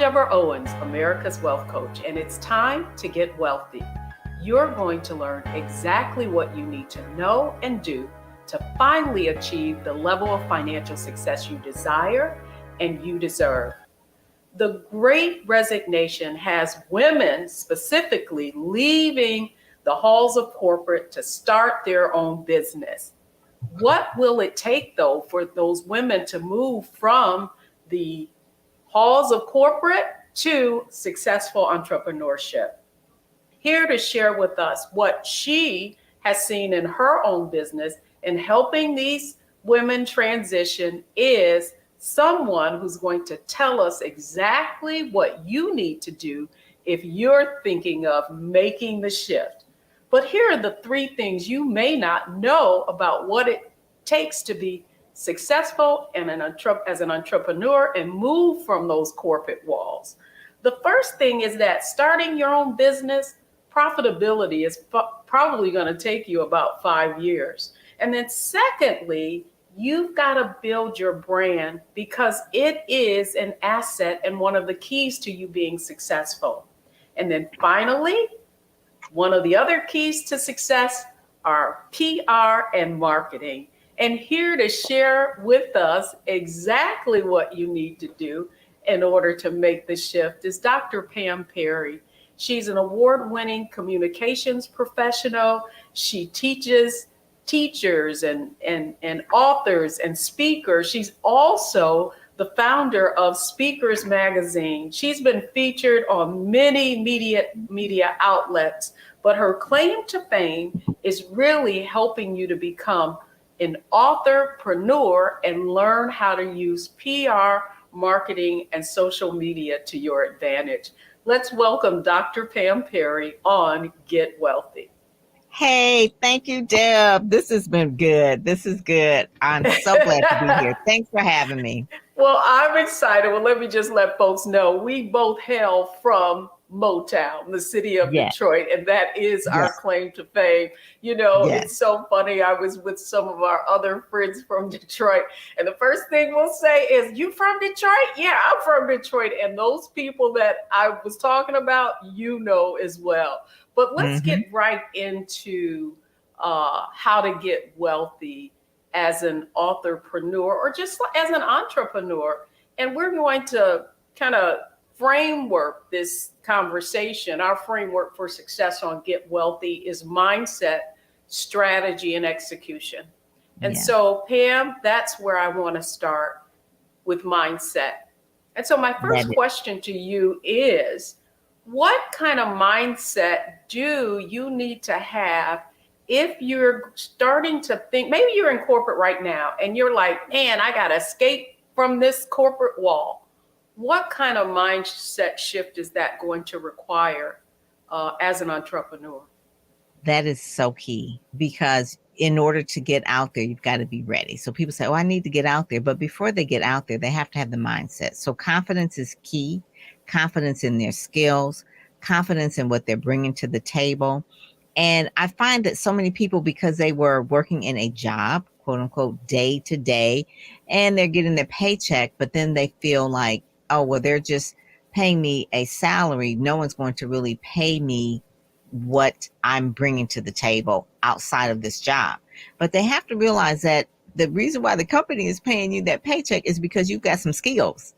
Deborah Owens, America's Wealth Coach, and it's time to get wealthy. You're going to learn exactly what you need to know and do to finally achieve the level of financial success you desire and you deserve. The Great Resignation has women specifically leaving the halls of corporate to start their own business. What will it take, though, for those women to move from the halls of corporate to successful entrepreneurship? Here to share with us what she has seen in her own business and helping these women transition is someone who's going to tell us exactly what you need to do if you're thinking of making the shift. But here are the three things you may not know about what it takes to be successful and as an entrepreneur and move from those corporate walls. The first thing is that starting your own business, profitability is probably going to take you about 5 years. And then secondly, you've got to build your brand because it is an asset and one of the keys to you being successful. And then finally, one of the other keys to success are PR and marketing. And here to share with us exactly what you need to do in order to make the shift is Dr. Pam Perry. She's an award-winning communications professional. She teaches teachers and authors and speakers. She's also the founder of Speakers Magazine. She's been featured on many media outlets, but her claim to fame is really helping you to become an authorpreneur and learn how to use PR, marketing, and social media to your advantage. Let's welcome Dr. Pam Perry on Get Wealthy. Hey, thank you, Deb. This has been good. This is good. I'm so glad to be here. Thanks for having me. Well, I'm excited. Well, let me just let folks know we both hail from Motown, the city of Detroit, and that is our claim to fame. You know, it's so funny. I was with some of our other friends from Detroit, and the first thing we'll say is, "You from Detroit?" "Yeah, I'm from Detroit." And those people that I was talking about, you know, as well. But let's get right into how to get wealthy as an authorpreneur or just as an entrepreneur. And we're going to kind of framework this conversation. Our framework for success on Get Wealthy is mindset, strategy, and execution. And so, Pam, that's where I want to start with mindset. And so my first question to you is, what kind of mindset do you need to have if you're starting to think, maybe you're in corporate right now and you're like, man, I got to escape from this corporate wall. What kind of mindset shift is that going to require as an entrepreneur? That is so key because in order to get out there, you've got to be ready. So people say, oh, I need to get out there. But before they get out there, they have to have the mindset. So confidence is key. Confidence in their skills, confidence in what they're bringing to the table. And I find that so many people, because they were working in a job, quote unquote, day to day, and they're getting their paycheck, but then they feel like, oh, well, they're just paying me a salary. No one's going to really pay me what I'm bringing to the table outside of this job. But they have to realize that the reason why the company is paying you that paycheck is because you've got some skills.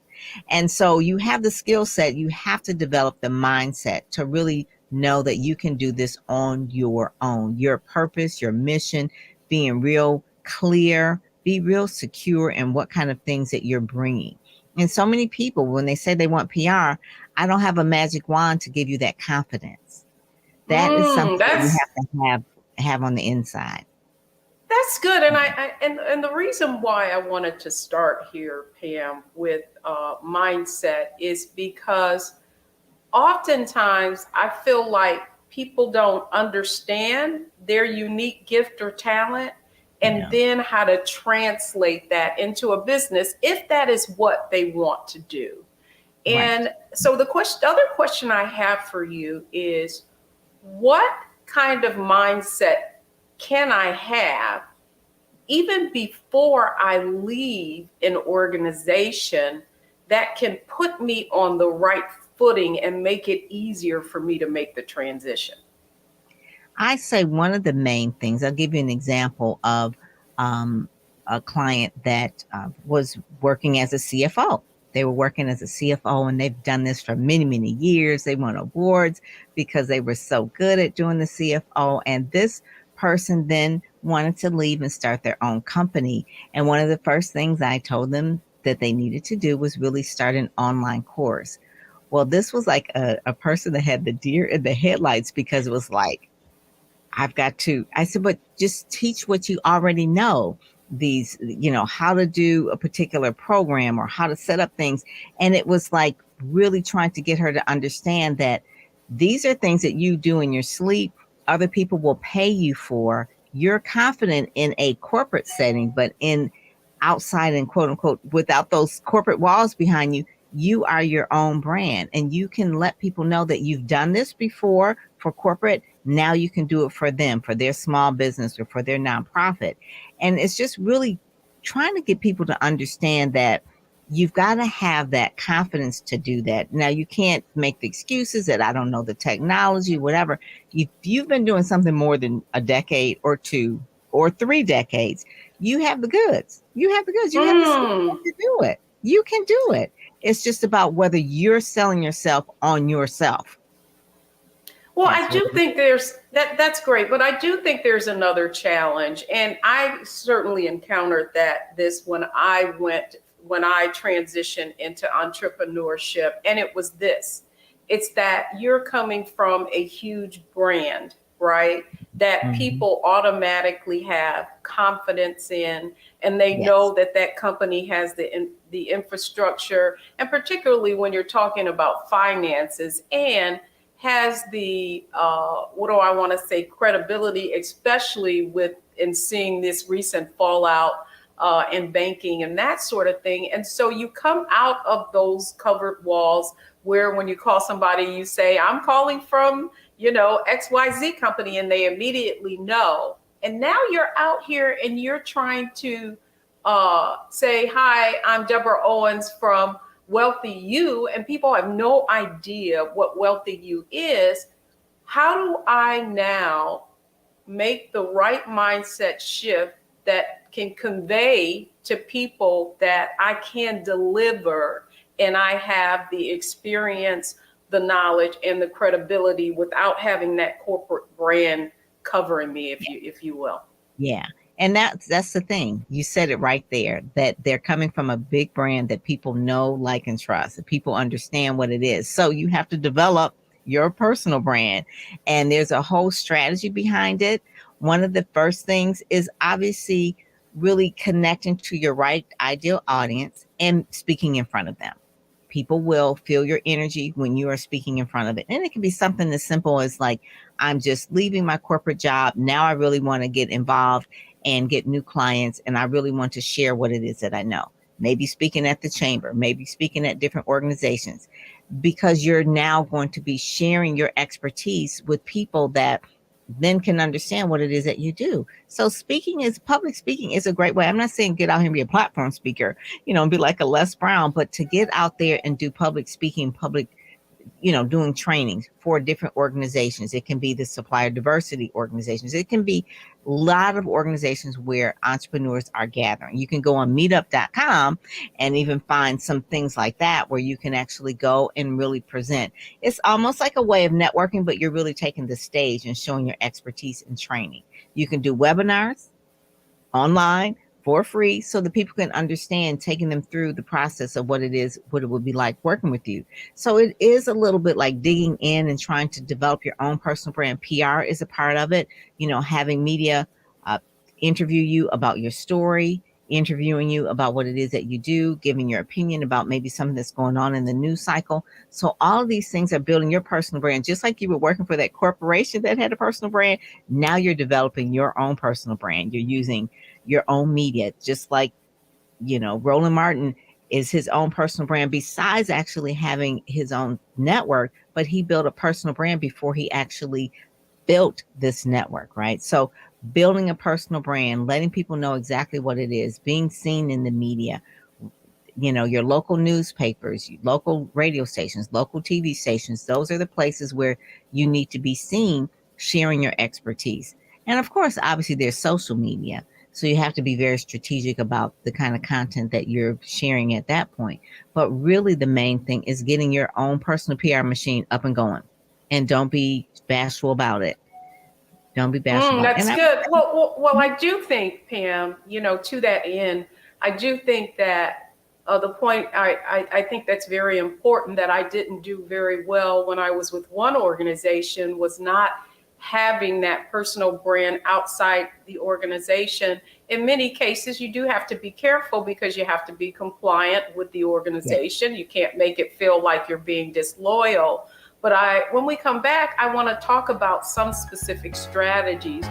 And so you have the skill set, you have to develop the mindset to really know that you can do this on your own. Your purpose, your mission, being real clear, be real secure in what kind of things that you're bringing. And so many people, when they say they want PR, I don't have a magic wand to give you that confidence. That is something that you have to have on the inside. That's good. And and the reason why I wanted to start here, Pam, with mindset is because oftentimes I feel like people don't understand their unique gift or talent and then how to translate that into a business if that is what they want to do. And so the other question I have for you is, what kind of mindset can I have even before I leave an organization that can put me on the right footing and make it easier for me to make the transition? I say one of the main things, I'll give you an example of um, a client that was working as a CFO. They were working as a CFO and they've done this for many, many years. They won awards because they were so good at doing the CFO. And this person then wanted to leave and start their own company. And one of the first things I told them that they needed to do was really start an online course. Well, this was like a person that had the deer in the headlights because it was like, I said, but just teach what you already know. These, how to do a particular program or how to set up things. And it was like really trying to get her to understand that these are things that you do in your sleep. Other people will pay you for. You're confident in a corporate setting, but in outside and quote unquote, without those corporate walls behind you, you are your own brand and you can let people know that you've done this before for corporate. Now you can do it for them, for their small business or for their nonprofit. And it's just really trying to get people to understand that you've got to have that confidence to do that. Now you can't make the excuses that I don't know the technology, whatever. If you've been doing something more than a decade or two or 3 decades, you have the goods. You have the goods. You have the skill to do it. You can do it. It's just about whether you're selling yourself on yourself. Well, I do think that's great, but I do think there's another challenge. And I certainly encountered this when I transitioned into entrepreneurship. And it was this. It's that you're coming from a huge brand, right? That people automatically have confidence in, and they know that company has the infrastructure, and particularly when you're talking about finances, and has the what do I want to say, credibility, especially in seeing this recent fallout in banking and that sort of thing. And so you come out of those covered walls where when you call somebody, you say, I'm calling from, XYZ company, and they immediately know. And now you're out here and you're trying to say, hi, I'm Deborah Owens from Wealthy You, and people have no idea what Wealthy You is. How do I now make the right mindset shift that can convey to people that I can deliver and I have the experience, the knowledge, and the credibility without having that corporate brand covering me, if you will? Yeah. And that's the thing. You said it right there, that they're coming from a big brand that people know, like, and trust, that people understand what it is. So you have to develop your personal brand. And there's a whole strategy behind it. One of the first things is obviously really connecting to your right ideal audience and speaking in front of them. People will feel your energy when you are speaking in front of it. And it can be something as simple as like, I'm just leaving my corporate job. Now I really want to get involved and get new clients. And I really want to share what it is that I know. Maybe speaking at the chamber, maybe speaking at different organizations, because you're now going to be sharing your expertise with people that then can understand what it is that you do. So public speaking is a great way. I'm not saying get out here and be a platform speaker, and be like a Les Brown, but to get out there and do public speaking, doing trainings for different organizations. It can be the supplier diversity organizations. It can be a lot of organizations where entrepreneurs are gathering. You can go on meetup.com and even find some things like that where you can actually go and really present. It's almost like a way of networking, but you're really taking the stage and showing your expertise in training. You can do webinars online for free so that people can understand, taking them through the process of what it would be like working with you. So it is a little bit like digging in and trying to develop your own personal brand. PR is a part of it, having media interview you about your story, interviewing you about what it is that you do, giving your opinion about maybe something that's going on in the news cycle. So all of these things are building your personal brand. Just like you were working for that corporation that had a personal brand, now you're developing your own personal brand. You're using your own media, just like, Roland Martin is his own personal brand besides actually having his own network, but he built a personal brand before he actually built this network, right? So building a personal brand, letting people know exactly what it is, being seen in the media, your local newspapers, local radio stations, local TV stations. Those are the places where you need to be seen sharing your expertise. And of course, obviously, there's social media. So you have to be very strategic about the kind of content that you're sharing at that point. But really, the main thing is getting your own personal PR machine up and going. And don't be bashful about it. Don't be bashful about it. That's good. Well, I do think, Pam, to that end, I do think that the point I think that's very important that I didn't do very well when I was with one organization was not having that personal brand outside the organization. In many cases, you do have to be careful because you have to be compliant with the organization. You can't make it feel like you're being disloyal. But when we come back, I want to talk about some specific strategies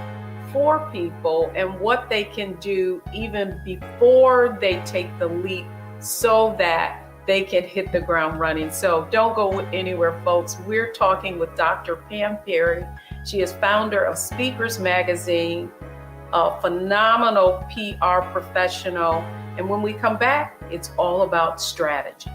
for people and what they can do even before they take the leap so that they can hit the ground running. So don't go anywhere, folks. We're talking with Dr. Pam Perry. She is founder of Speakers Magazine, a phenomenal PR professional. And when we come back, it's all about strategy.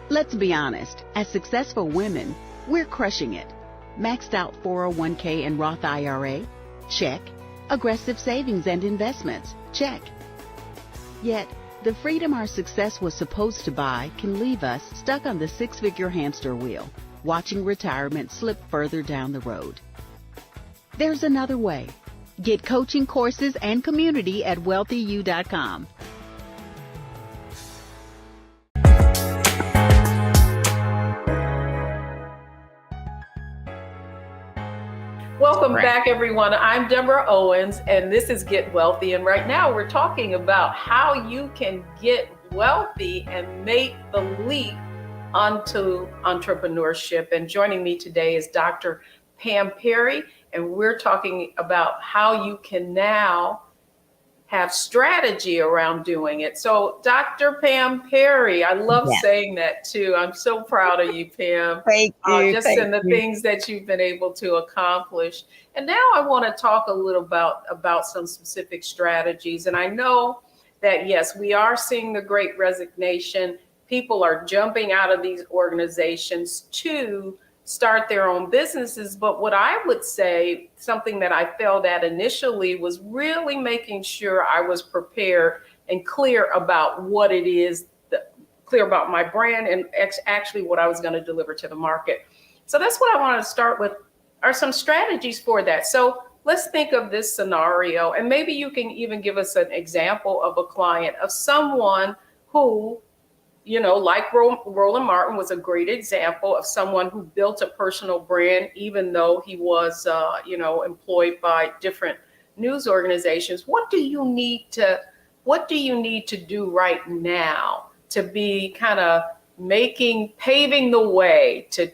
Let's be honest, as successful women, we're crushing it. Maxed out 401k and Roth IRA? Check. Aggressive savings and investments? Check. Yet, the freedom our success was supposed to buy can leave us stuck on the six-figure hamster wheel, watching retirement slip further down the road. There's another way. Get coaching courses and community at wealthyu.com. Welcome back, everyone. I'm Deborah Owens, and this is Get Wealthy. And right now we're talking about how you can get wealthy and make the leap onto entrepreneurship. And joining me today is Dr. Pam Perry, and we're talking about how you can now have strategy around doing it. So Dr. Pam Perry, I love saying that too. I'm so proud of you, Pam. Thank you. In the things that you've been able to accomplish. And now I want to talk a little about some specific strategies. And I know that, yes, we are seeing the Great Resignation. People are jumping out of these organizations to start their own businesses. But what I would say, something that I failed at initially was really making sure I was prepared and clear about what it is, clear about my brand and actually what I was going to deliver to the market. So that's what I want to start with, are some strategies for that. So let's think of this scenario, and maybe you can even give us an example of a client, of someone who, like Roland Martin was a great example of someone who built a personal brand, even though he was, employed by different news organizations. What do you need to do right now to be kind of paving the way to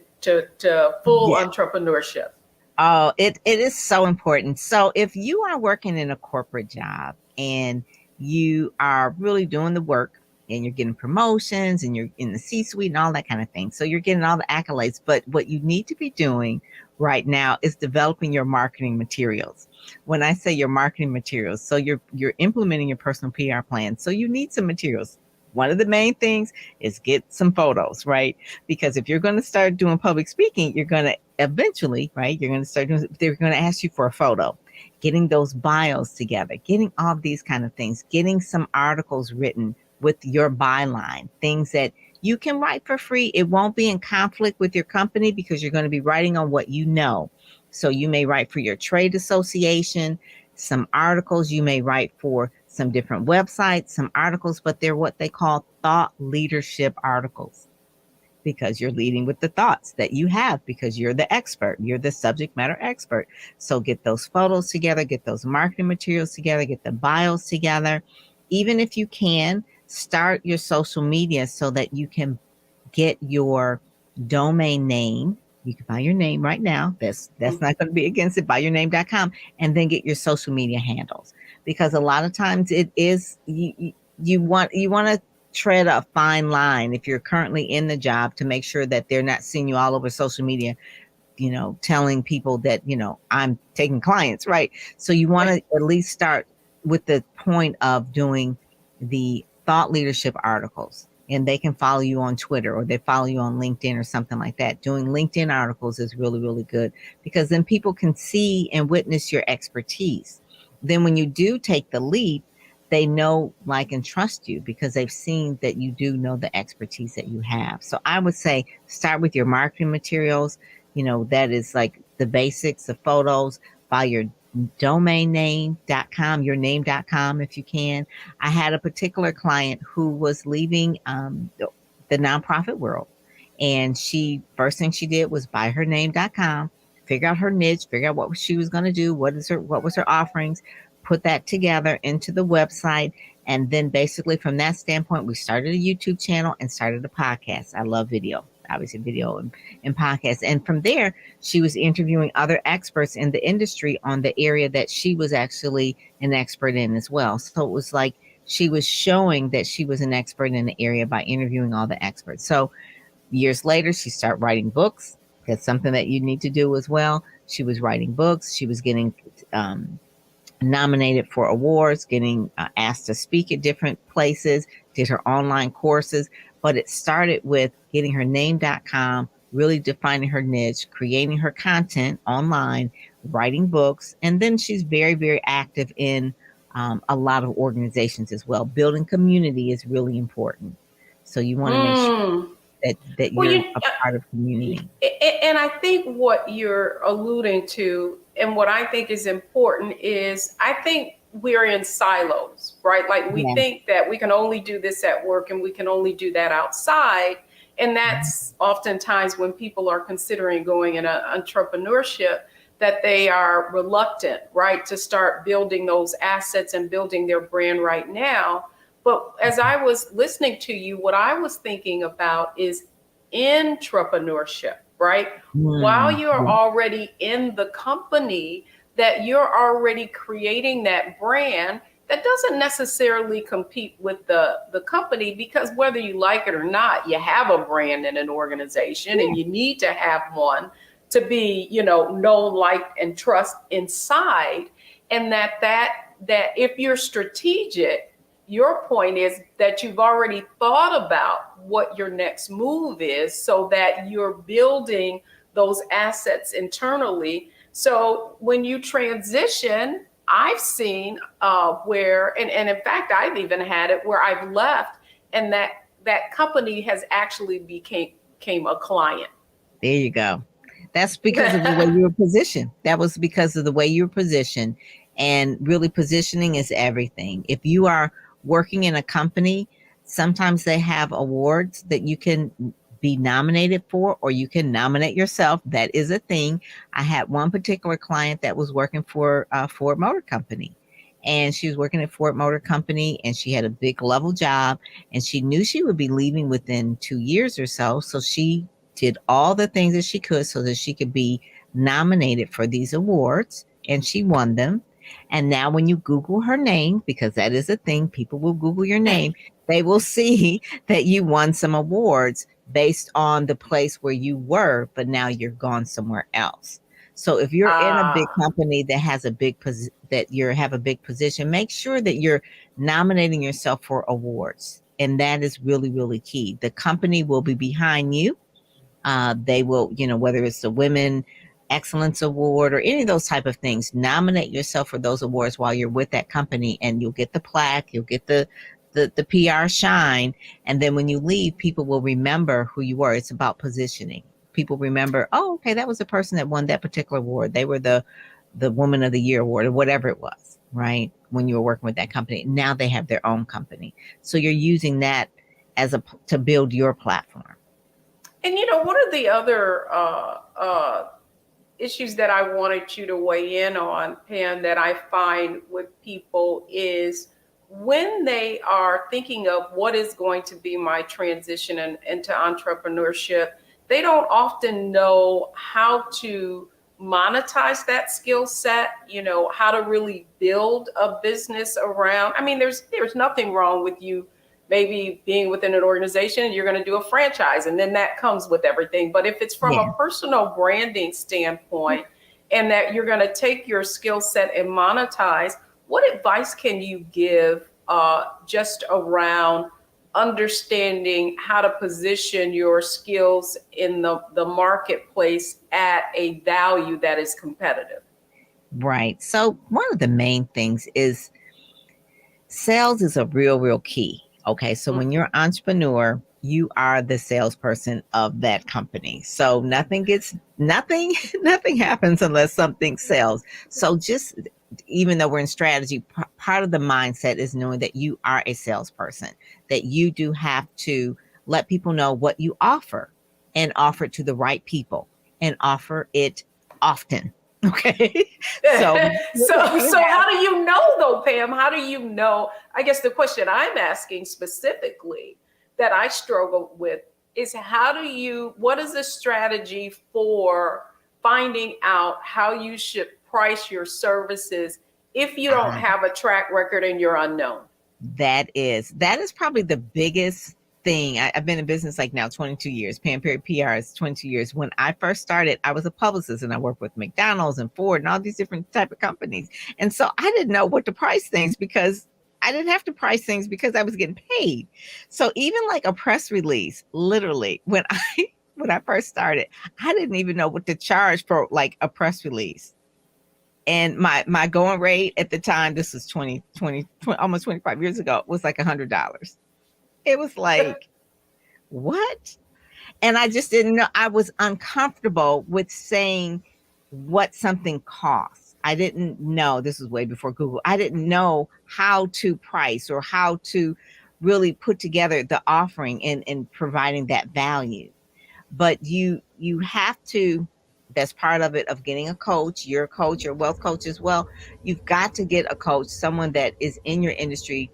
full entrepreneurship? Oh, it is so important. So if you are working in a corporate job and you are really doing the work, and you're getting promotions and you're in the C-suite and all that kind of thing, so you're getting all the accolades, but what you need to be doing right now is developing your marketing materials. When I say your marketing materials, so you're implementing your personal PR plan, so you need some materials. One of the main things is get some photos, right? Because if you're going to start doing public speaking, you're going to eventually, right? They're going to ask you for a photo. Getting those bios together, getting all of these kind of things, getting some articles written with your byline, things that you can write for free. It won't be in conflict with your company because you're going to be writing on what you know. So you may write for your trade association, some articles, you may write for some different websites, some articles, but they're what they call thought leadership articles, because you're leading with the thoughts that you have, because you're the expert, you're the subject matter expert. So get those photos together, get those marketing materials together, get the bios together. Even if you can, start your social media so that you can get your domain name. You can buy your name right now. That's not going to be against it. Buyyourname.com, and then get your social media handles, because a lot of times it is you want to tread a fine line if you're currently in the job to make sure that they're not seeing you all over social media telling people that, I'm taking clients, right? So you want to at least start with the point of doing the thought leadership articles, and they can follow you on Twitter or they follow you on LinkedIn or something like that. Doing LinkedIn articles is really, really good, because then people can see and witness your expertise. Then when you do take the leap, they know, like, and trust you because they've seen that you do know the expertise that you have. So I would say start with your marketing materials. That is like the basics, the photos, by your domain name.com, your name.com, if you can. I had a particular client who was leaving the nonprofit world. And first thing she did was buy her name.com, figure out her niche, figure out what she was going to do, what was her offerings, put that together into the website. And then basically from that standpoint, we started a YouTube channel and started a podcast. I love video, obviously video and podcasts. And from there, she was interviewing other experts in the industry on the area that she was actually an expert in as well. So it was like she was showing that she was an expert in the area by interviewing all the experts. So years later, she started writing books. That's something that you need to do as well. She was writing books. She was getting nominated for awards, getting asked to speak at different places, did her online courses. But it started with getting her name.com, really defining her niche, creating her content online, writing books. And then she's very, very active in a lot of organizations as well. Building community is really important. So you want to make sure that Well, you're a part of community. And I think what you're alluding to and what I think is important is I think we're in silos, right? Like we think that we can only do this at work and we can only do that outside. And that's oftentimes when people are considering going into entrepreneurship, that they are reluctant, right, to start building those assets and building their brand right now. But as I was listening to you, what I was thinking about is entrepreneurship, right? While you're already in the company, that you're already creating that brand that doesn't necessarily compete with the company, because whether you like it or not, you have a brand in an organization and you need to have one to be, known, liked, and trust inside. And that if you're strategic, your point is that you've already thought about what your next move is so that you're building those assets internally. So when you transition, I've seen where, and in fact, I've even had it where I've left and that company has actually became a client. There you go. That's because of the way you were positioned. That was because of the way you were positioned. And really, positioning is everything. If you are working in a company, sometimes they have awards that you can be nominated for, or you can nominate yourself. That is a thing. I had one particular client that was working for Ford Motor Company, and she was working at Ford Motor Company, and she had a big level job, and she knew she would be leaving within 2 years or so. So she did all the things that she could so that she could be nominated for these awards, and she won them. And now when you Google her name, because that is a thing, people will Google your name, they will see that you won some awards based on the place where you were, but now you're gone somewhere else. So if you're in a big company that has a big have a big position, make sure that you're nominating yourself for awards. And that is really, really key. The company will be behind you. They will, whether it's the Women Excellence Award or any of those type of things, nominate yourself for those awards while you're with that company, and you'll get the plaque, you'll get the PR shine. And then when you leave, people will remember who you were. It's about positioning. People remember, oh, okay, that was the person that won that particular award. They were the Woman of the Year award or whatever it was, right? When you were working with that company. Now they have their own company. So you're using that to build your platform. And one of the other issues that I wanted you to weigh in on, Pam, that I find with people is when they are thinking of what is going to be my transition into entrepreneurship, they don't often know how to monetize that skill set, how to really build a business around. I mean, there's nothing wrong with you maybe being within an organization, you're going to do a franchise, and then that comes with everything. But if it's from a personal branding standpoint, and that you're going to take your skill set and monetize, what advice can you give just around understanding how to position your skills in the marketplace at a value that is competitive? Right. So one of the main things is sales is a real key. Okay. So when you're an entrepreneur, you are the salesperson of that company. So nothing happens unless something sells. So just even though we're in strategy, part of the mindset is knowing that you are a salesperson, that you do have to let people know what you offer and offer it to the right people and offer it often. Okay. So how do you know though, Pam? How do you know? I guess the question I'm asking specifically that I struggle with is what is the strategy for finding out how you should price your services if you don't have a track record and you're unknown? That is probably the biggest thing. I've been in business like now 22 years. Pam Perry PR is 22 years. When I first started, I was a publicist and I worked with McDonald's and Ford and all these different type of companies. And so I didn't know what to price things because I didn't have to price things because I was getting paid. So even like a press release, literally when I first started, I didn't even know what to charge for like a press release. And my going rate at the time, this was 20, almost 25 years ago, was like $100. It was like, what? And I just didn't know. I was uncomfortable with saying what something costs. I didn't know. This was way before Google. I didn't know how to price or how to really put together the offering and providing that value. But you have to, that's part of it, of getting a coach. You're a coach, you're a wealth coach as well. You've got to get a coach, someone that is in your industry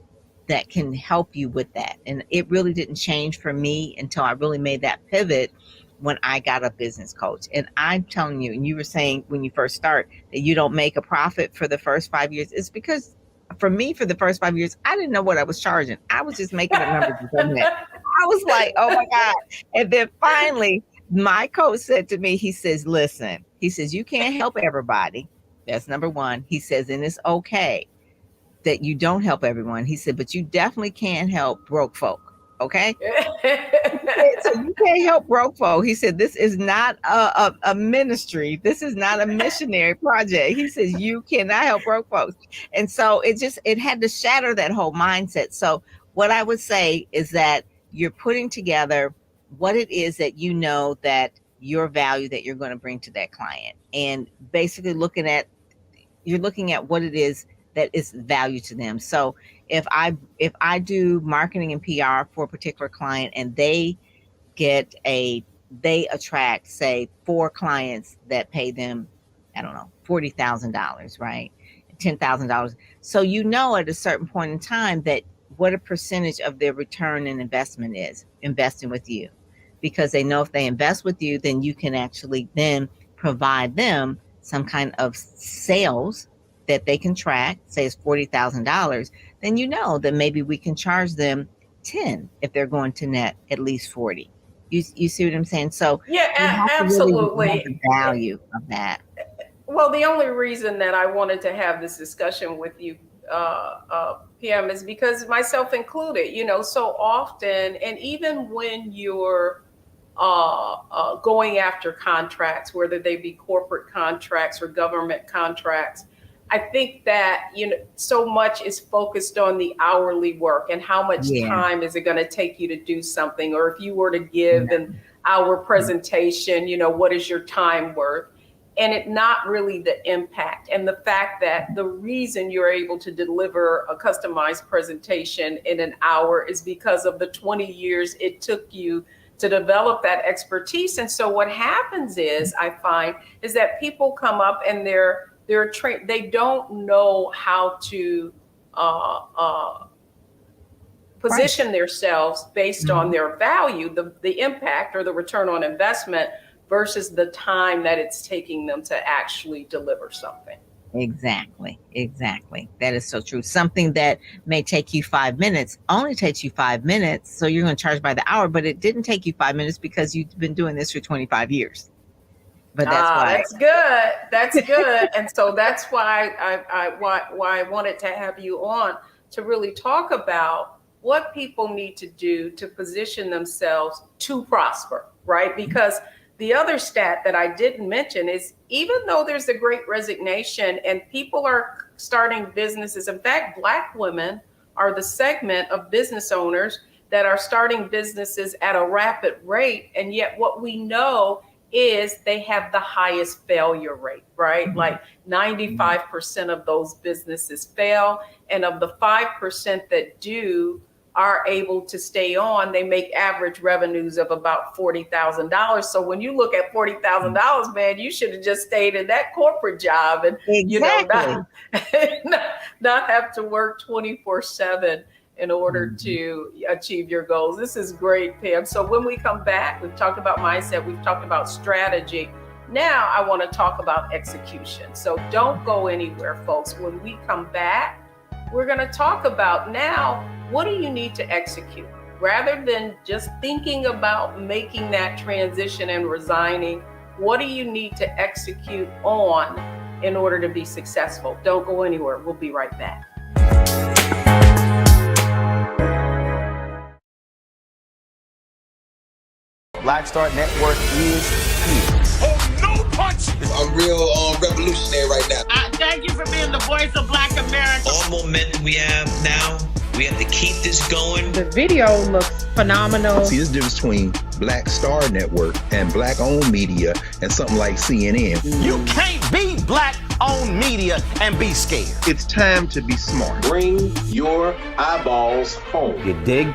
that can help you with that. And it really didn't change for me until I really made that pivot when I got a business coach. And I'm telling you, and you were saying when you first start that you don't make a profit for the first 5 years. It's because for me, for the first 5 years, I didn't know what I was charging. I was just making up numbers. I was like, oh my God. And then finally, my coach said to me, he says, listen, he says, you can't help everybody. That's number one. He says, and it's okay that you don't help everyone. He said, but you definitely can help broke folk. Okay. So you can't help broke folk. He said, this is not a ministry. This is not a missionary project. He says, you cannot help broke folks. And so it had to shatter that whole mindset. So what I would say is that you're putting together what it is that you know that your value that you're going to bring to that client, and basically you're looking at what it is that is value to them. So if I do marketing and PR for a particular client and they attract, say, 4 clients that pay them, I don't know, $40,000, right? $10,000. So you know at a certain point in time that what a percentage of their return and investment is investing with you, because they know if they invest with you, then you can actually then provide them some kind of sales that they can track, say it's $40,000, then you know that maybe we can charge them 10 if they're going to net at least 40. You see what I'm saying? So yeah, absolutely. Really the value of that. Well, the only reason that I wanted to have this discussion with you, PM, is because myself included, so often, and even when you're going after contracts, whether they be corporate contracts or government contracts, I think that, so much is focused on the hourly work and how much time is it going to take you to do something? Or if you were to give an hour presentation, what is your time worth? And it not really the impact and the fact that the reason you're able to deliver a customized presentation in an hour is because of the 20 years it took you to develop that expertise. And so what happens is, I find, is that people come up and they're trained. They don't know how to position themselves based on their value, the impact or the return on investment versus the time that it's taking them to actually deliver something. Exactly. Exactly. That is so true. Something that may take you 5 minutes only takes you 5 minutes. So you're going to charge by the hour, but it didn't take you 5 minutes because you've been doing this for 25 years. But that's Ah, why. that's good. That's good. And so that's why why I wanted to have you on to really talk about what people need to do to position themselves to prosper, right? Because the other stat that I didn't mention is even though there's a great resignation and people are starting businesses, in fact, Black women are the segment of business owners that are starting businesses at a rapid rate. And yet what we know is they have the highest failure rate, right? Like 95% of those businesses fail. And of the 5% that do, are able to stay on, they make average revenues of about $40,000. So when you look at $40,000, man, you should have just stayed in that corporate job and, Exactly. not have to work 24/7 in order to achieve your goals. This is great, Pam. So when we come back, we've talked about mindset, we've talked about strategy. Now I want to talk about execution. So don't go anywhere, folks. When we come back, we're going to talk about now, what do you need to execute? Rather than just thinking about making that transition and resigning, what do you need to execute on in order to be successful? Don't go anywhere. We'll be right back. Black Star Network is here. Oh, no punch! I'm real revolutionary right now. Thank you for being the voice of Black America. All momentum we have now, we have to keep this going. The video looks phenomenal. See, this difference between Black Star Network and Black-owned media and something like CNN. You can't be Black-owned media and be scared. It's time to be smart. Bring your eyeballs home. You dig?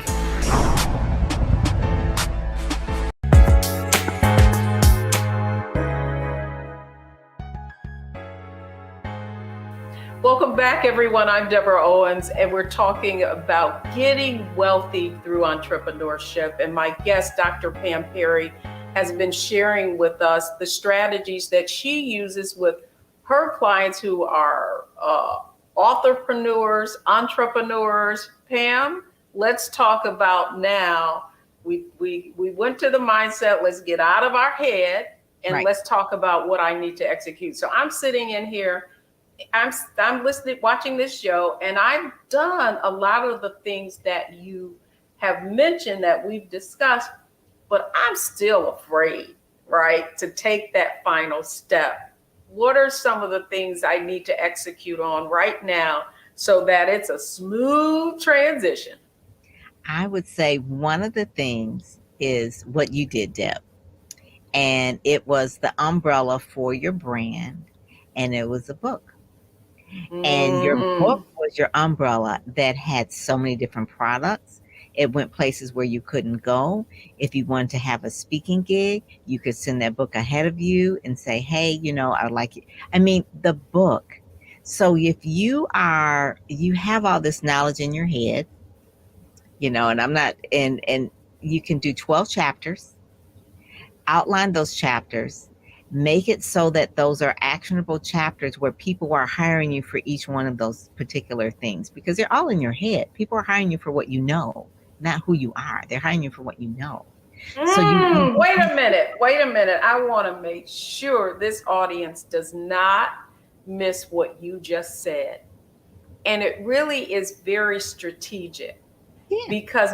Welcome back, everyone. I'm Deborah Owens, and we're talking about getting wealthy through entrepreneurship. And my guest, Dr. Pam Perry, has been sharing with us the strategies that she uses with her clients who are authorpreneurs, entrepreneurs. Pam, let's talk about now. We went to the mindset. Let's get out of our head and let's talk about what I need to execute. So I'm sitting in here. I'm listening, watching this show, and I've done a lot of the things that you have mentioned that we've discussed, but I'm still afraid, right, to take that final step. What are some of the things I need to execute on right now so that it's a smooth transition? I would say one of the things is what you did, Deb, and it was the umbrella for your brand, and it was a book. And your book was your umbrella that had so many different products. It went places where you couldn't go. If you wanted to have a speaking gig, you could send that book ahead of you and say, hey, I would like it. I mean, the book. So if you have all this knowledge in your head, and I'm not, and you can do 12 chapters, outline those chapters, make it so that those are actionable chapters where people are hiring you for each one of those particular things, because they're all in your head. People are hiring you for what you know, not who you are. They're hiring you for what you know. So wait a minute. I want to make sure this audience does not miss what you just said. And it really is very strategic. Yeah. Because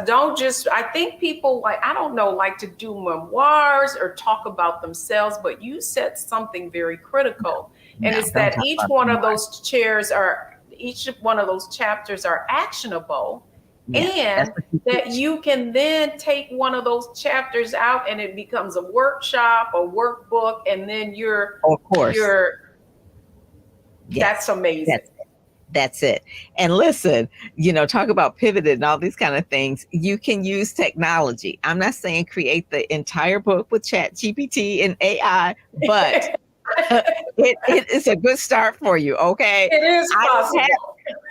I think people like to do memoirs or talk about themselves, but you said something very critical. And it's that each one of those chapters are actionable. Yeah, and that you can then take one of those chapters out and it becomes a workshop, a workbook, and then that's amazing. That's it. And listen, talk about pivoted and all these kind of things. You can use technology. I'm not saying create the entire book with ChatGPT and AI, but it is a good start for you. Okay. It is possible.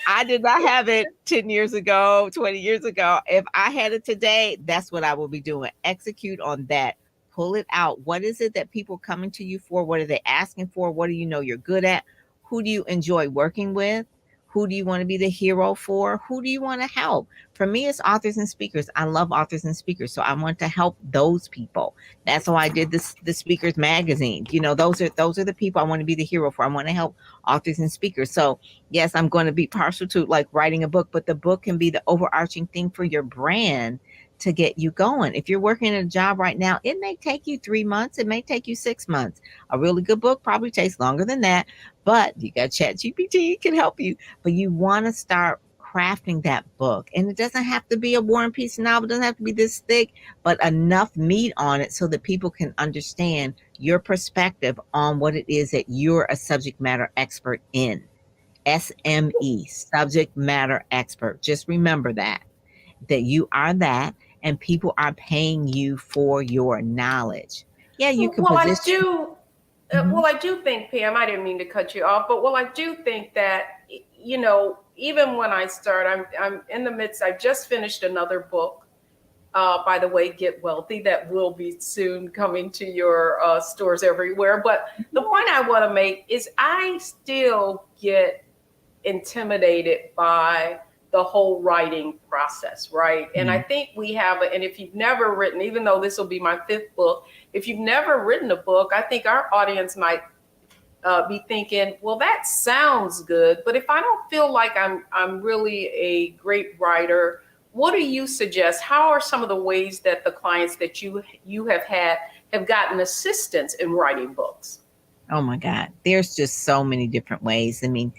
I did not have it 10 years ago, 20 years ago. If I had it today, that's what I will be doing. Execute on that. Pull it out. What is it that people are coming to you for? What are they asking for? What do you know you're good at? Who do you enjoy working with? Who do you want to be the hero for? Who do you want to help? For me, it's authors and speakers. I love authors and speakers, so I want to help those people. That's why I did the speakers magazine. You know, those are the people I want to be the hero for. I want to help authors and speakers. So yes, I'm going to be partial to like writing a book, but the book can be the overarching thing for your brand to get you going. If you're working in a job right now, it may take you 3 months. It may take you 6 months. A really good book probably takes longer than that, but you got ChatGPT can help you. But you want to start crafting that book. And it doesn't have to be a War and Peace novel. It doesn't have to be this thick, but enough meat on it so that people can understand your perspective on what it is that you're a subject matter expert in. SME, subject matter expert. Just remember that you are that, and people are paying you for your knowledge. Yeah, you can position. Well, I do think, Pam, I didn't mean to cut you off, but I do think that, you know, even when I start, I'm in the midst, I just finished another book, by the way, Get Wealthy, that will be soon coming to your stores everywhere. But the point I want to make is I still get intimidated by the whole writing process, right? And I think we have, and if you've never written, even though this will be my 5th book, if you've never written a book, I think our audience might be thinking, well, that sounds good, but if I don't feel like I'm really a great writer, what do you suggest? How are some of the ways that the clients that you have had have gotten assistance in writing books? Oh my God, there's just so many different ways. I mean,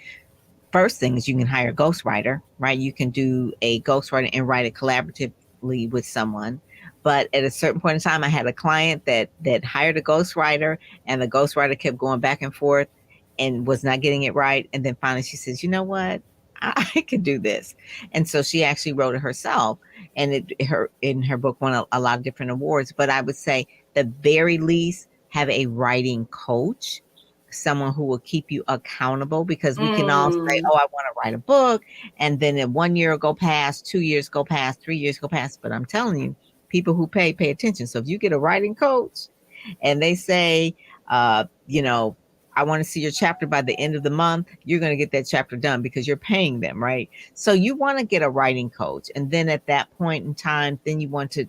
first thing is you can hire a ghostwriter, right? You can do a ghostwriter and write it collaboratively with someone. But at a certain point in time, I had a client that hired a ghostwriter, and the ghostwriter kept going back and forth and was not getting it right. And then finally she says, you know what? I can do this. And so she actually wrote it herself. And in her book won a lot of different awards. But I would say the very least, have a writing coach, someone who will keep you accountable, because we can all say, oh, I want to write a book. And then in 1 year go past, 2 years go past, 3 years go past. But I'm telling you, people who pay attention. So if you get a writing coach and they say, you know, I want to see your chapter by the end of the month, you're going to get that chapter done because you're paying them, right? So you want to get a writing coach. And then at that point in time, then you want to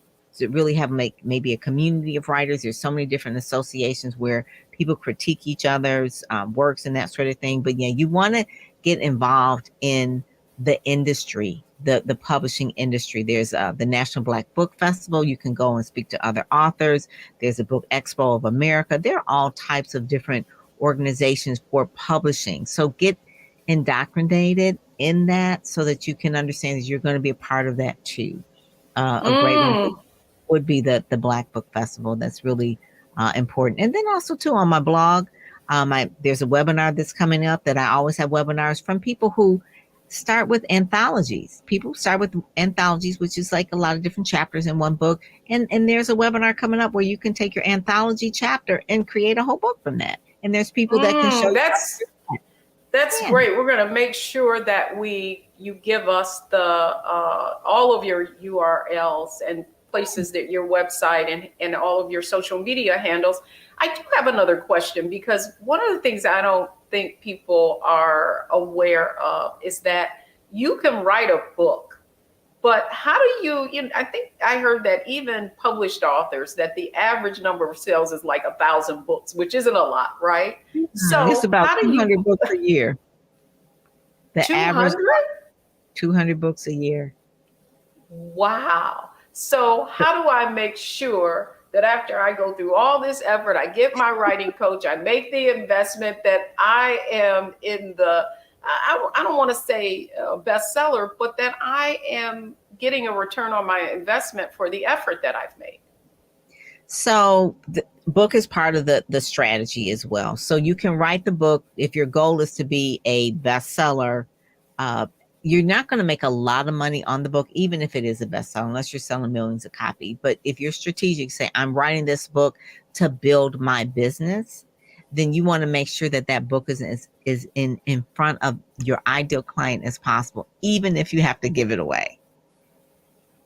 really have maybe a community of writers. There's so many different associations where people critique each other's works and that sort of thing. But yeah, you want to get involved in the industry, the publishing industry. There's the National Black Book Festival. You can go and speak to other authors. There's a Book Expo of America. There are all types of different organizations for publishing. So get indoctrinated in that so that you can understand that you're going to be a part of that too. A great one would be the Black Book Festival. That's really important. And then also too, on my blog, there's a webinar that's coming up that I always have webinars from people who start with anthologies. People start with anthologies, which is like a lot of different chapters in one book. And there's a webinar coming up where you can take your anthology chapter and create a whole book from that. And there's people that can show That's great. We're going to make sure that you give us the all of your URLs and places, that your website and all of your social media handles. I do have another question, because one of the things I don't think people are aware of is that you can write a book, but how do you know, I think I heard that even published authors, that the average number of sales is like 1,000 books, which isn't a lot, right? So it's about 200 books a year. The 200? average 200 books a year. Wow. So how do I make sure that after I go through all this effort, I get my writing coach, I make the investment, that I am in the, I don't want to say bestseller, but that I am getting a return on my investment for the effort that I've made? So the book is part of the strategy as well. So you can write the book. If your goal is to be a bestseller, you're not going to make a lot of money on the book, even if it is a bestseller, unless you're selling millions of copies. But if you're strategic, say, I'm writing this book to build my business, then you want to make sure that book is in front of your ideal client as possible, even if you have to give it away.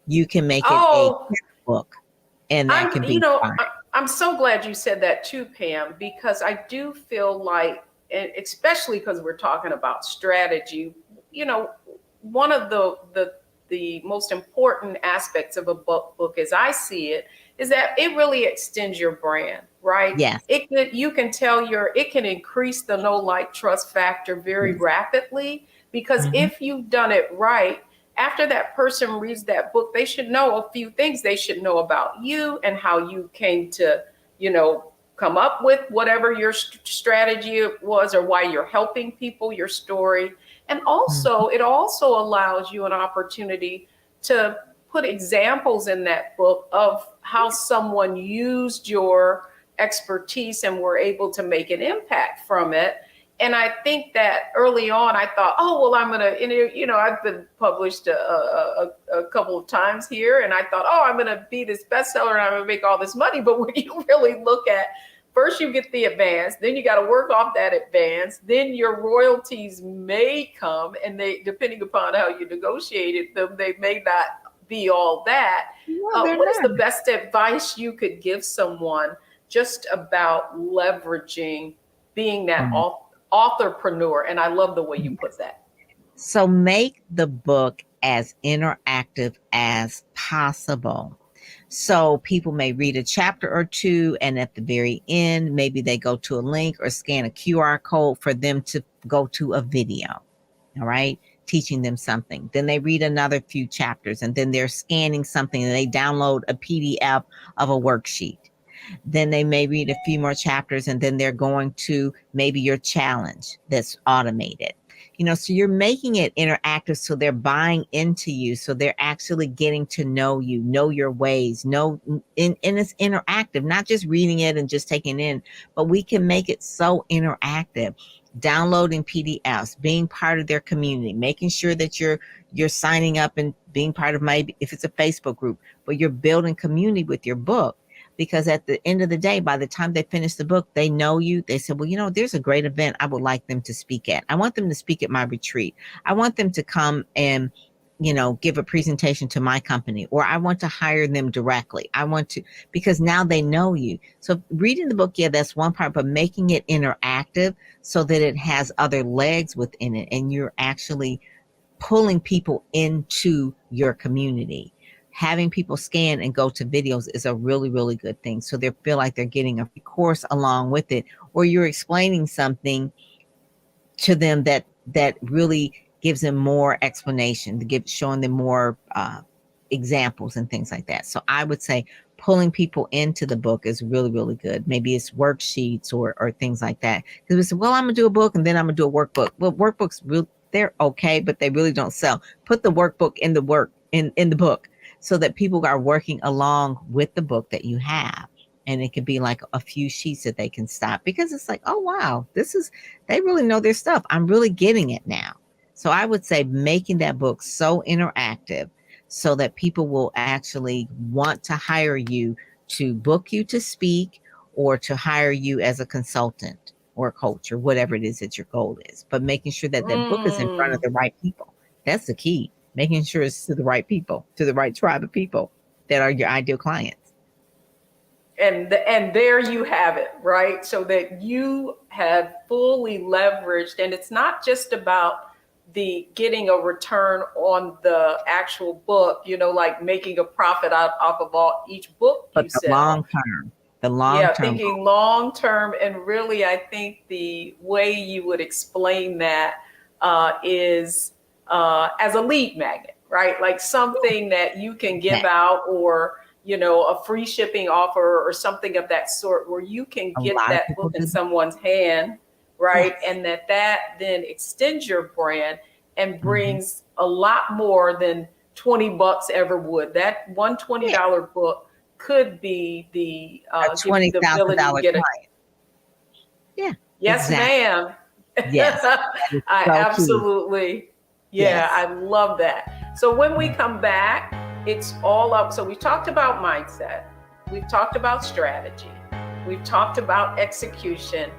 You can make it a book, and that can be fine. I'm so glad you said that too, Pam, because I do feel like and especially because we're talking about strategy, one of the most important aspects of a book, as I see it, is that it really extends your brand, right? Yes. It can increase the know, like, trust factor very rapidly, because if you've done it right, after that person reads that book, they should know a few things. They should know about you and how you came to, come up with whatever your strategy was, or why you're helping people, your story. And also, it also allows you an opportunity to put examples in that book of how someone used your expertise and were able to make an impact from it. And I think that early on, I thought, oh, well, I'm going to, I've been published a couple of times here. And I thought, oh, I'm going to be this bestseller and I'm going to make all this money. But when you really look at, first you get the advance, then you got to work off that advance, then your royalties may come, and they, depending upon how you negotiated them, they may not be all that. What is the best advice you could give someone just about leveraging being that authorpreneur? And I love the way you put that. So make the book as interactive as possible. So people may read a chapter or two, and at the very end, maybe they go to a link or scan a QR code for them to go to a video, all right, teaching them something. Then they read another few chapters, and then they're scanning something, and they download a PDF of a worksheet. Then they may read a few more chapters, and then they're going to maybe your challenge that's automated. So you're making it interactive, so they're buying into you, so they're actually getting to know you, know your ways, and it's interactive, not just reading it and just taking it in, but we can make it so interactive. Downloading PDFs, being part of their community, making sure that you're signing up and being part of, maybe if it's a Facebook group, but you're building community with your book. Because at the end of the day, by the time they finish the book, they know you. They said, well, there's a great event I would like them to speak at. I want them to speak at my retreat. I want them to come and, give a presentation to my company, or I want to hire them directly. Because now they know you. So reading the book, that's one part, but making it interactive so that it has other legs within it, and you're actually pulling people into your community. Having people scan and go to videos is a really, really good thing. So they feel like they're getting a course along with it, or you're explaining something to them that really gives them more explanation, showing them more examples and things like that. So I would say pulling people into the book is really, really good. Maybe it's worksheets or things like that. Because we say, well, I'm going to do a book and then I'm going to do a workbook. Well, workbooks, they're okay, but they really don't sell. Put the workbook in the book, so that people are working along with the book that you have. And it could be like a few sheets that they can stop, because it's like, oh, wow, they really know their stuff. I'm really getting it now. So I would say making that book so interactive so that people will actually want to hire you, to book you to speak, or to hire you as a consultant or a coach, or whatever it is that your goal is. But making sure that that book is in front of the right people. That's the key. Making sure it's to the right people, to the right tribe of people that are your ideal clients. And there you have it, right? So that you have fully leveraged, and it's not just about the getting a return on the actual book, like making a profit off of each book you sell. But the long term. Thinking long term. And really, I think the way you would explain that is as a lead magnet, right? Like something that you can give out, or, a free shipping offer or something of that sort, where you can get that book in someone's hand, right? Yes. And that then extends your brand and brings a lot more than $20 ever would. That one $20 book could be the $20,000 client. Yeah. Yes, exactly. ma'am. Yes. I absolutely. Key. Yeah, yes. I love that. So when we come back, it's all up. So we talked about mindset. We've talked about strategy. We've talked about execution.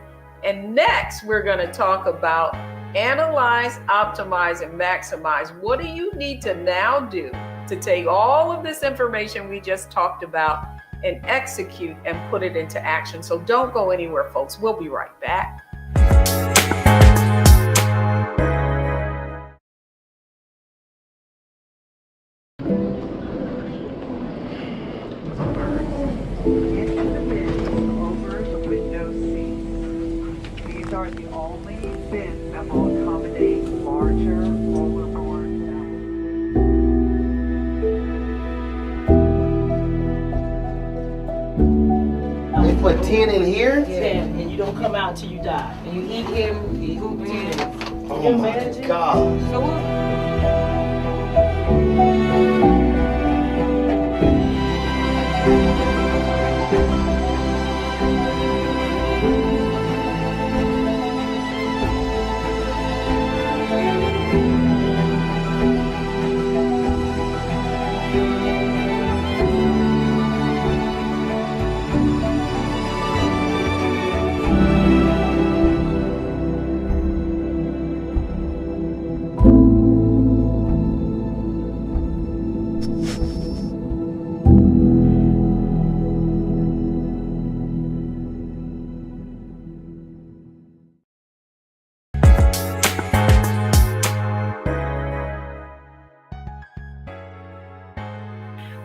And next, we're going to talk about analyze, optimize, and maximize. What do you need to now do to take all of this information we just talked about and execute and put it into action? So don't go anywhere, folks. We'll be right back. Into the bins over the window seats. These are the only bins that will accommodate larger rollerboard They put 10 in here? 10, and you don't come out till you die. And you eat him, you eat him. Oh my God. So what?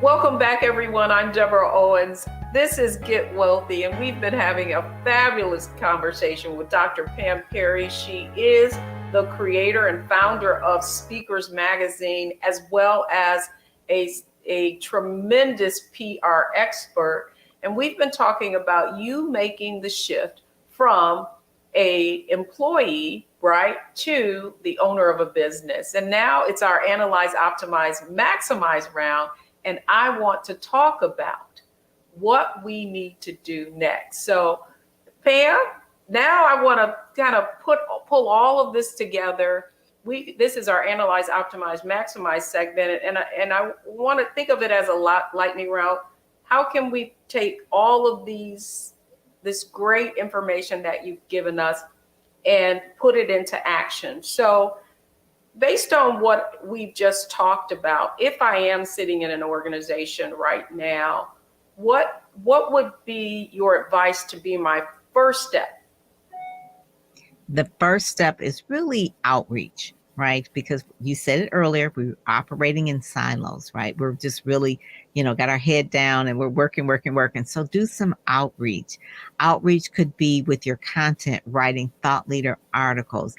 Welcome back, everyone. I'm Deborah Owens. This is Get Wealthy, and we've been having a fabulous conversation with Dr. Pam Perry. She is the creator and founder of Speakers Magazine, as well as a tremendous PR expert. And we've been talking about you making the shift from a employee, right, to the owner of a business. And now it's our Analyze, Optimize, Maximize round. And I want to talk about what we need to do next. So, Pam, now I want to kind of pull all of this together. This is our Analyze, Optimize, Maximize segment, and I want to think of it as a lightning round. How can we take all of this great information that you've given us and put it into action? So, based on what we've just talked about, if I am sitting in an organization right now, what would be your advice to be my first step? The first step is really outreach, right? Because you said it earlier, we're operating in silos, right? We're just really, got our head down and we're working. So do some outreach. Outreach could be with your content, writing thought leader articles,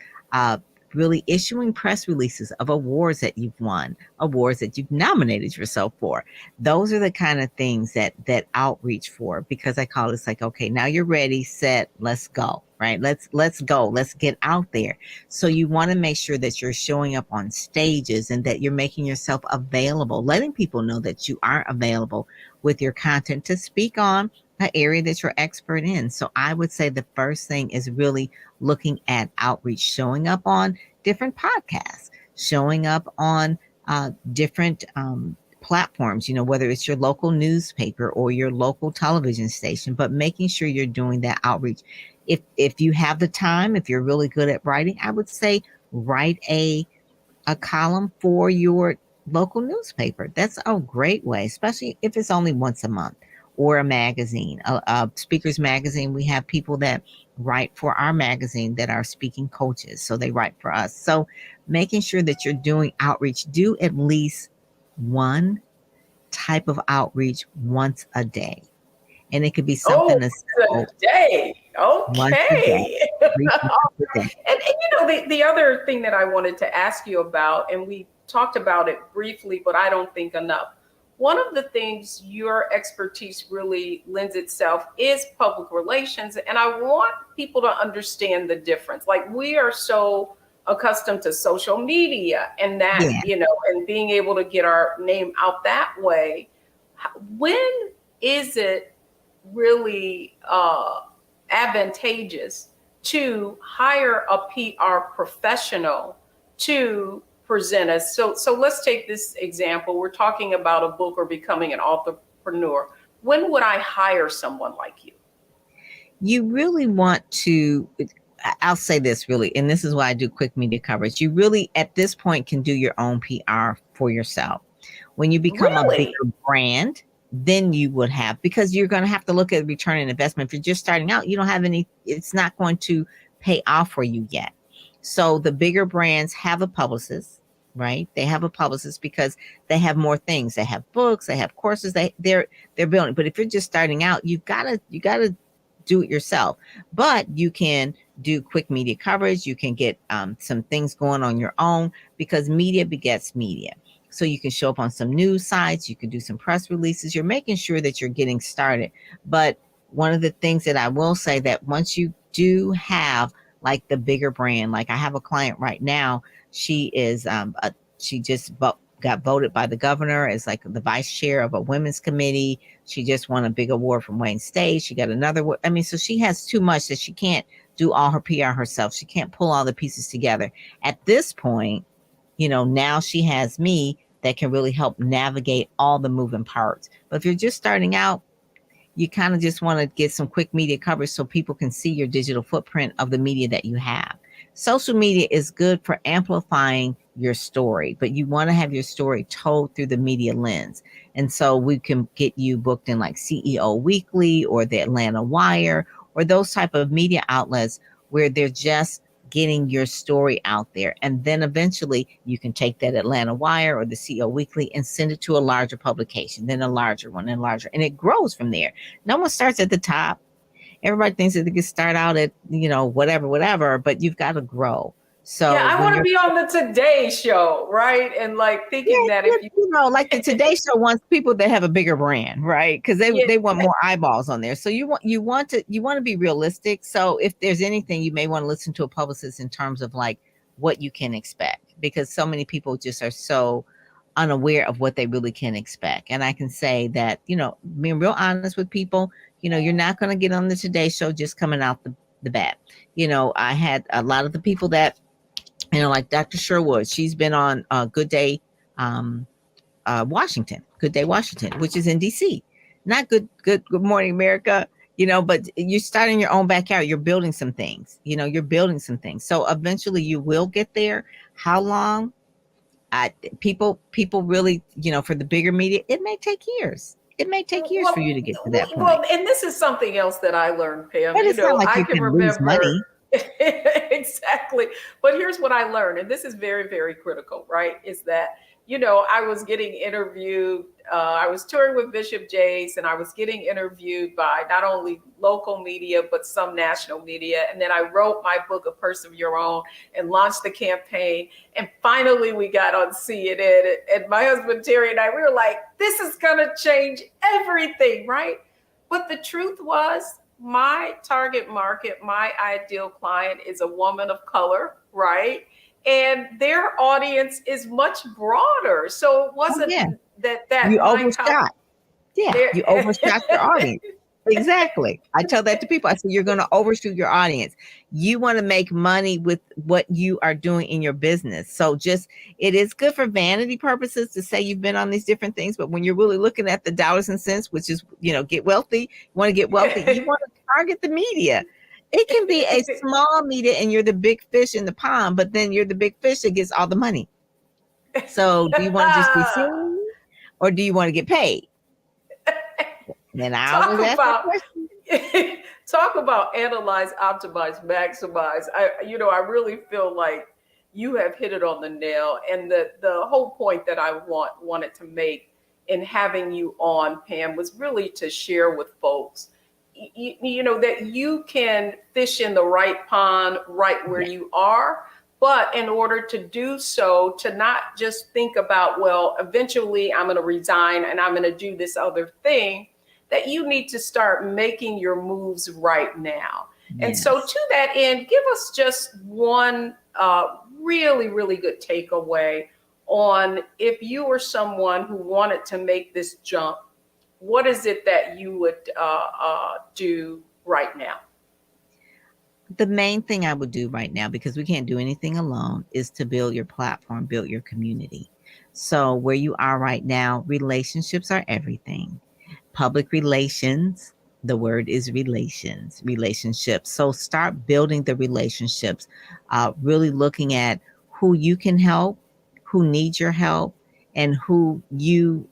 really issuing press releases of awards that you've won, awards that you've nominated yourself for. Those are the kind of things that outreach for, because I call it, it's like, okay, now you're ready, set, let's go, right? Let's go, let's get out there. So you want to make sure that you're showing up on stages and that you're making yourself available, letting people know that you are available with your content to speak on an area that you're expert in. So I would say the first thing is really looking at outreach, showing up on different podcasts, showing up on different platforms, whether it's your local newspaper or your local television station, but making sure you're doing that outreach. If you have the time, if you're really good at writing, I would say write a column for your local newspaper. That's a great way, especially if it's only once a month. Or a magazine, a Speakers Magazine. We have people that write for our magazine that are speaking coaches, so they write for us. So making sure that you're doing outreach, do at least one type of outreach once a day. And it could be something as simple. Day. Okay. Once a day. And the other thing that I wanted to ask you about, and we talked about it briefly, but I don't think enough. One of the things your expertise really lends itself is public relations. And I want people to understand the difference. Like, we are so accustomed to social media and that, and being able to get our name out that way. When is it really advantageous to hire a PR professional to present us? So let's take this example. We're talking about a book or becoming an entrepreneur. When would I hire someone like you? You really want to, I'll say this really, and this is why I do quick media coverage. You really, at this point, can do your own PR for yourself. When you become a bigger brand, then you would have, because you're going to have to look at return on investment. If you're just starting out, you don't have any, it's not going to pay off for you yet. So the bigger brands have a publicist. right? They have a publicist because they have more things. They have books, they have courses, they're building. But if you're just starting out, you gotta do it yourself. But you can do quick media coverage. You can get some things going on your own, because media begets media. So you can show up on some news sites, you can do some press releases. You're making sure that you're getting started. But one of the things that I will say, that once you do have like the bigger brand, like I have a client right now, she is she just got voted by the governor as like the vice chair of a women's committee. She just won a big award from Wayne State. She got another. I mean, so she has too much that she can't do all her PR herself. She can't pull all the pieces together. At this point, you know, now she has me that can really help navigate all the moving parts. But if you're just starting out, you kind of just want to get some quick media coverage so people can see your digital footprint of the media that you have. Social media is good for amplifying your story, but you want to have your story told through the media lens. And so we can get you booked in like CEO Weekly or the Atlanta Wire or those type of media outlets where they're just getting your story out there. And then eventually you can take that Atlanta Wire or the CEO Weekly and send it to a larger publication, then a larger one and larger. And it grows from there. No one starts at the top. Everybody thinks that they can start out at, you know, whatever, but you've got to grow. So yeah, I want to be on the Today Show, right? And like thinking that if you know, like the Today Show wants people that have a bigger brand, right? Because they want more eyeballs on there. So you want to be realistic. So if there's anything, you may want to listen to a publicist in terms of like what you can expect, because so many people just are so unaware of what they really can expect. And I can say that, you know, being real honest with people, you know, you're not going to get on the Today Show just coming out the bat. You know, I had a lot of the people that, you know, like Dr. Sherwood, she's been on Good Day Washington, Good Day Washington, which is in DC. Not Good Morning America, you know, but you're starting your own backyard. You're building some things, you know, you're building some things. So eventually you will get there. How long? People really, you know, for the bigger media, it may take years. It may take years for you to get to that point. Well, and this is something else that I learned, Pam. But it's not like you can lose money. Exactly. But here's what I learned, and this is very, very critical, right? Is that, you know, I was getting interviewed. I was touring with Bishop Jace, and I was getting interviewed by not only local media, but some national media. And then I wrote my book, A Purse of Your Own, and launched the campaign. And finally, we got on CNN. And my husband, Terry, and I, we were like, this is going to change everything, right? But the truth was, my target market, my ideal client is a woman of color, right? And their audience is much broader. So it wasn't that you overshot. You overshot your audience. Exactly. I tell that to people. I say, you're going to overshoot your audience. You want to make money with what you are doing in your business. So it is good for vanity purposes to say you've been on these different things. But when you're really looking at the dollars and cents, which is, you know, get wealthy, you want to get wealthy, you want to target the media. It can be a small media and you're the big fish in the pond, but then you're the big fish that gets all the money. So do you want to just be seen or do you want to get paid? And I always ask that question. Talk about analyze, optimize, maximize. I really feel like you have hit it on the nail. And the whole point that I wanted to make in having you on, Pam, was really to share with folks, you know, that you can fish in the right pond right where you are. But in order to do so, to not just think about, well, eventually I'm going to resign and I'm going to do this other thing, that you need to start making your moves right now. Yes. And so to that end, give us just one really, really good takeaway on if you were someone who wanted to make this jump, what is it that you would do right now? The main thing I would do right now, because we can't do anything alone, is to build your platform, build your community. So where you are right now, relationships are everything. Public relations, the word is relationships. So start building the relationships, really looking at who you can help, who needs your help, and who you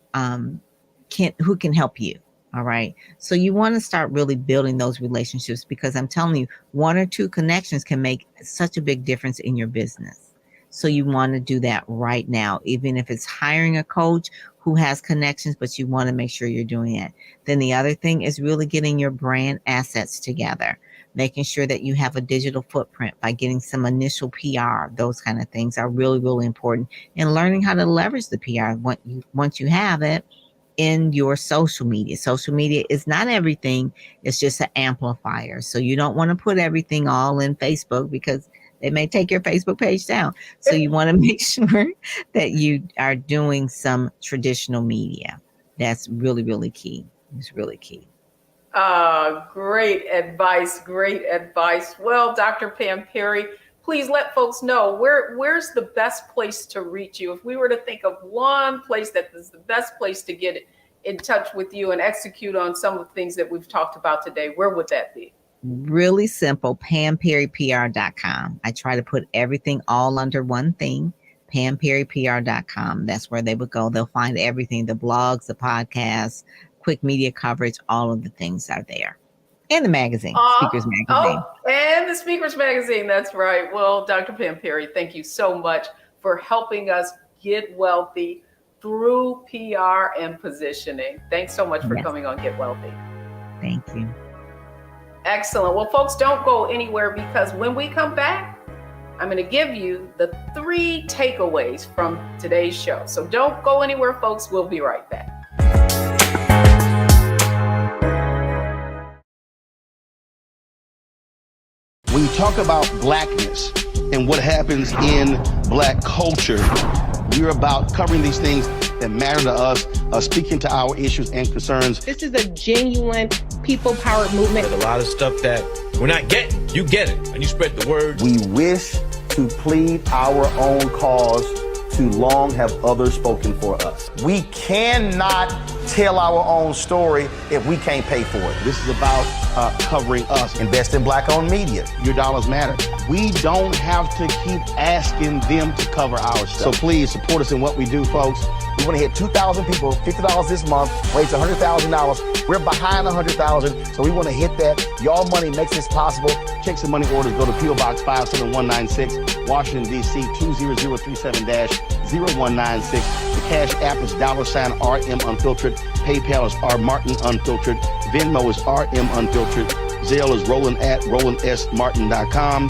who can help you. All right. So you want to start really building those relationships, because I'm telling you, one or two connections can make such a big difference in your business. So you want to do that right now, even if it's hiring a coach who has connections, but you want to make sure you're doing it. Then the other thing is really getting your brand assets together, making sure that you have a digital footprint by getting some initial PR. Those kind of things are really, really important, and learning how to leverage the PR once you have it in your social media. Social media is not everything. It's just an amplifier. So you don't want to put everything all in Facebook because they may take your Facebook page down. So you want to make sure that you are doing some traditional media. That's really, really key. It's really key. Great advice. Great advice. Well, Dr. Pam Perry, please let folks know where's the best place to reach you. If we were to think of one place that is the best place to get in touch with you and execute on some of the things that we've talked about today, where would that be? Really simple, PamPerryPR.com. I try to put everything all under one thing, PamPerryPR.com. That's where they would go. They'll find everything, the blogs, the podcasts, quick media coverage, all of the things are there. And the magazine, Speakers Magazine. And the Speakers Magazine, that's right. Well, Dr. Pam Perry, thank you so much for helping us get wealthy through PR and positioning. Thanks so much for coming on Get Wealthy. Thank you. Excellent. Well, folks, don't go anywhere, because when we come back, I'm going to give you the 3 takeaways from today's show. So don't go anywhere, folks. We'll be right back. When you talk about blackness and what happens in Black culture, we're about covering these things that matter to us, speaking to our issues and concerns. This is a genuine people-powered movement. There's a lot of stuff that we're not getting. You get it, and you spread the word. We wish to plead our own cause. Too long have others spoken for us. We cannot tell our own story if we can't pay for it. This is about covering us. Invest in Black-owned media. Your dollars matter. We don't have to keep asking them to cover our stuff. So please support us in what we do, folks. We want to hit 2,000 people, $50 this month, raise $100,000. We're behind 100,000, so we want to hit that. Your money makes this possible. Checks and money orders go to P.O. Box 57196, Washington, D.C. 20037-0196. The Cash App is $RM Unfiltered. PayPal is R Martin Unfiltered. Venmo is RM Unfiltered. Zelle is Roland@RolandSMartin.com.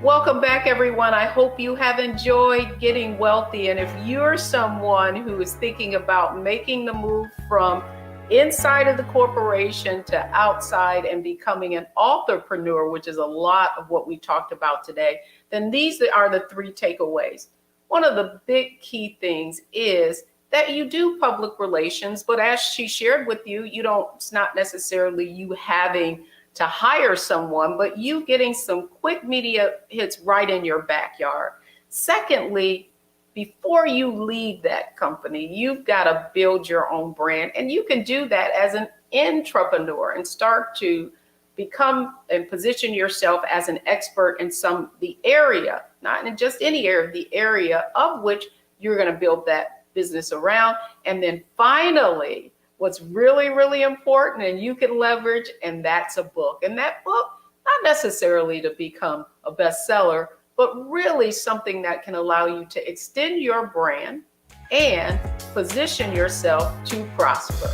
Welcome back, everyone. I hope you have enjoyed getting wealthy. And if you're someone who is thinking about making the move from inside of the corporation to outside and becoming an authorpreneur, which is a lot of what we talked about today, then these are the 3 takeaways. One of the big key things is that you do public relations, but as she shared with you, it's not necessarily you having to hire someone, but you getting some quick media hits right in your backyard. Secondly, before you leave that company, you've got to build your own brand. And you can do that as an entrepreneur and start to become and position yourself as an expert in the area, not in just any area, the area of which you're going to build that business around. And then finally, what's really, really important and you can leverage, and that's a book. And that book, not necessarily to become a bestseller, but really something that can allow you to extend your brand and position yourself to prosper.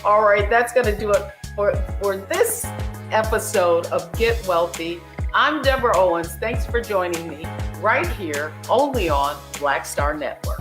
All right, that's going to do it for this episode of Get Wealthy. I'm Deborah Owens. Thanks for joining me right here, only on Black Star Network.